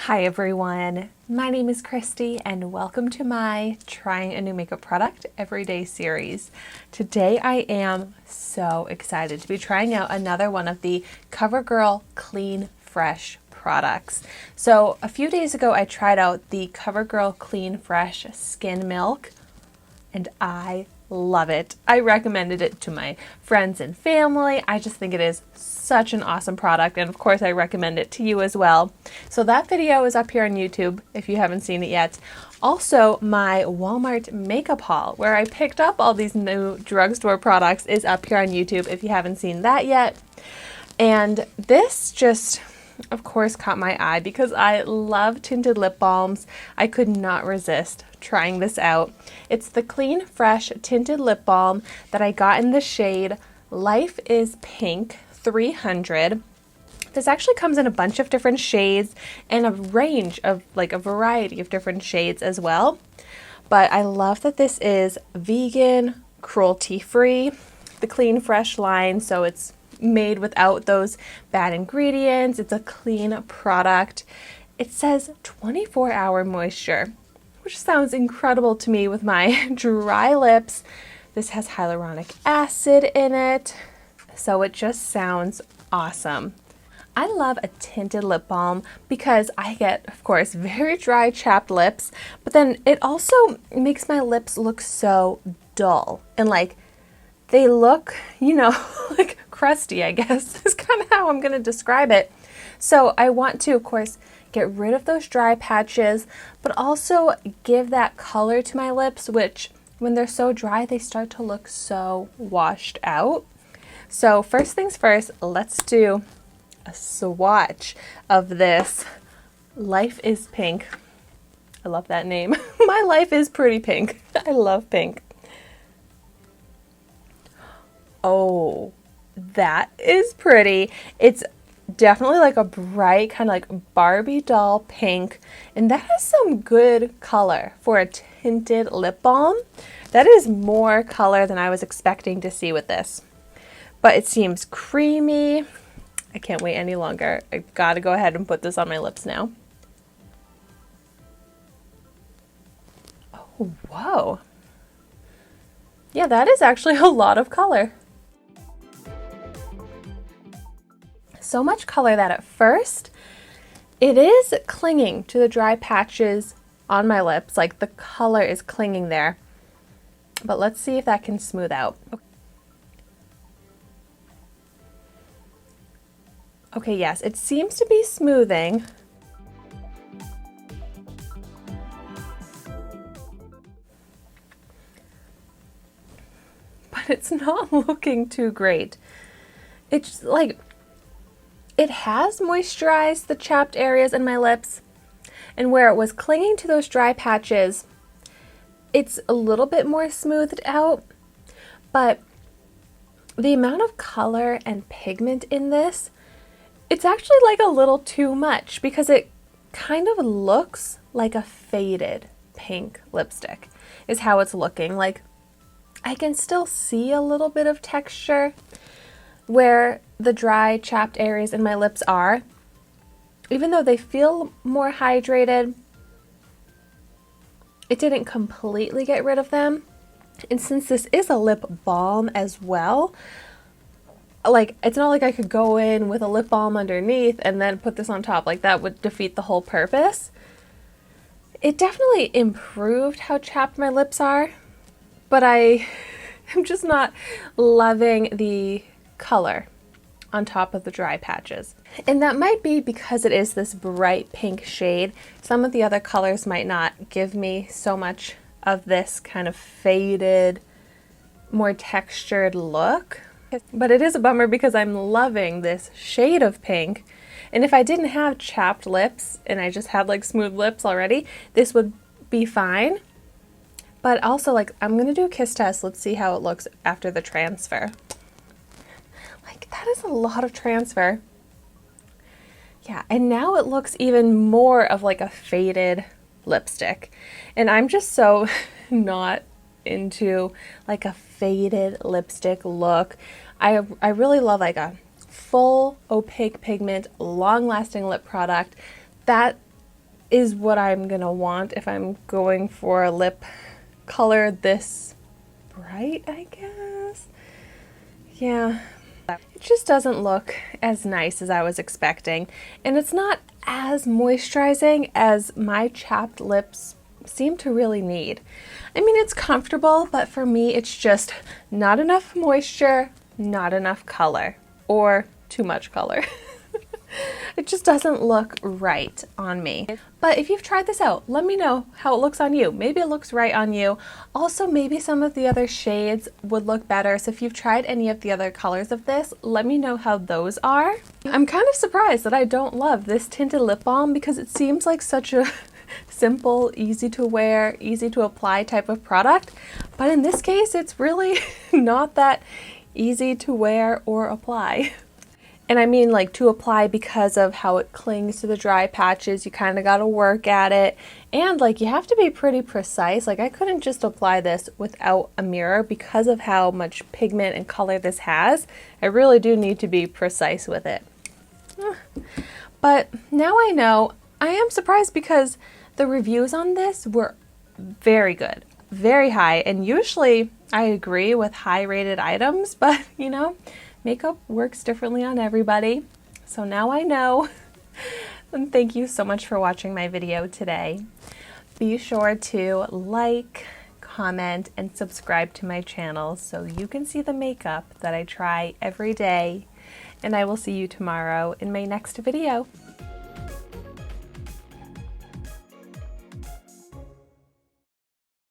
Hi everyone, my name is Christy and welcome to my Trying a New Makeup Product Everyday series. Today I am so excited to be trying out another one of the Covergirl Clean Fresh products. So a few days ago I tried out the Covergirl Clean Fresh Skin Milk and I love it. I recommended it to my friends and family. I just think it is such an awesome product, and of course I recommend it to you as well. So that video is up here on YouTube if you haven't seen it yet. Also, my Walmart makeup haul where I picked up all these new drugstore products is up here on YouTube if you haven't seen that yet. And this just, of course, caught my eye because I love tinted lip balms. I could not resist trying this out. It's the Clean Fresh Tinted Lip Balm that I got in the shade Life is Pink 300. This actually comes in a bunch of different shades and a range of a variety of different shades as well. But I love that this is vegan, cruelty-free, the Clean Fresh line, so it's made without those bad ingredients. It's a clean product. It says 24-hour moisture, which sounds incredible to me with my dry lips. This has hyaluronic acid in it, so it just sounds awesome. I love a tinted lip balm because I get, of course, very dry, chapped lips, but then it also makes my lips look so dull and they look, like crusty, I guess, is kind of how I'm going to describe it. So I want to, of course, get rid of those dry patches, but also give that color to my lips, which when they're so dry, they start to look so washed out. So first things first, let's do a swatch of this Life is Pink. I love that name. My life is pretty pink. I love pink. Oh, that is pretty. It's definitely like a bright kind of like Barbie doll pink, and that has some good color for a tinted lip balm. That is more color than I was expecting to see with this, but it seems creamy. I can't wait any longer. I gotta go ahead and put this on my lips now. Oh, whoa. Yeah, that is actually a lot of color. So much color that at first it is clinging to the dry patches on my lips, like the color is clinging there. But let's see if that can smooth out. Okay, yes, it seems to be smoothing. But it's not looking too great. It's like it has moisturized the chapped areas in my lips, and where it was clinging to those dry patches, it's a little bit more smoothed out, but the amount of color and pigment in this, it's actually like a little too much because it kind of looks like a faded pink lipstick is how it's looking. Like I can still see a little bit of texture where the dry chapped areas in my lips are. Even though they feel more hydrated, it didn't completely get rid of them. And since this is a lip balm as well, it's not like I could go in with a lip balm underneath and then put this on top. Like that would defeat the whole purpose. It definitely improved how chapped my lips are, but I am just not loving the color on top of the dry patches. And that might be because it is this bright pink shade. Some of the other colors might not give me so much of this kind of faded, more textured look. But it is a bummer because I'm loving this shade of pink. And if I didn't have chapped lips and I just had like smooth lips already, this would be fine. But also I'm gonna do a kiss test. Let's see how it looks after the transfer. That is a lot of transfer. Yeah, and now it looks even more of like a faded lipstick. And I'm just so not into like a faded lipstick look. I really love like a full opaque pigment, long-lasting lip product. That is what I'm gonna want if I'm going for a lip color this bright, I guess. Yeah, it just doesn't look as nice as I was expecting, and it's not as moisturizing as my chapped lips seem to really need. I mean, it's comfortable, but for me it's just not enough moisture, not enough color, or too much color. It just doesn't look right on me. But if you've tried this out, let me know how it looks on you. Maybe it looks right on you. Also, maybe some of the other shades would look better. So if you've tried any of the other colors of this, let me know how those are. I'm kind of surprised that I don't love this tinted lip balm because it seems like such a simple, easy to wear, easy to apply type of product. But in this case, it's really not that easy to wear or apply. And I mean like to apply because of how it clings to the dry patches. You kind of got to work at it. And like you have to be pretty precise. Like I couldn't just apply this without a mirror because of how much pigment and color this has. I really do need to be precise with it. But now I know. I am surprised because the reviews on this were very good, very high. And usually I agree with high rated items, but you know, makeup works differently on everybody. So now I know. And thank you so much for watching my video today. Be sure to like, comment, and subscribe to my channel so you can see the makeup that I try every day. And I will see you tomorrow in my next video.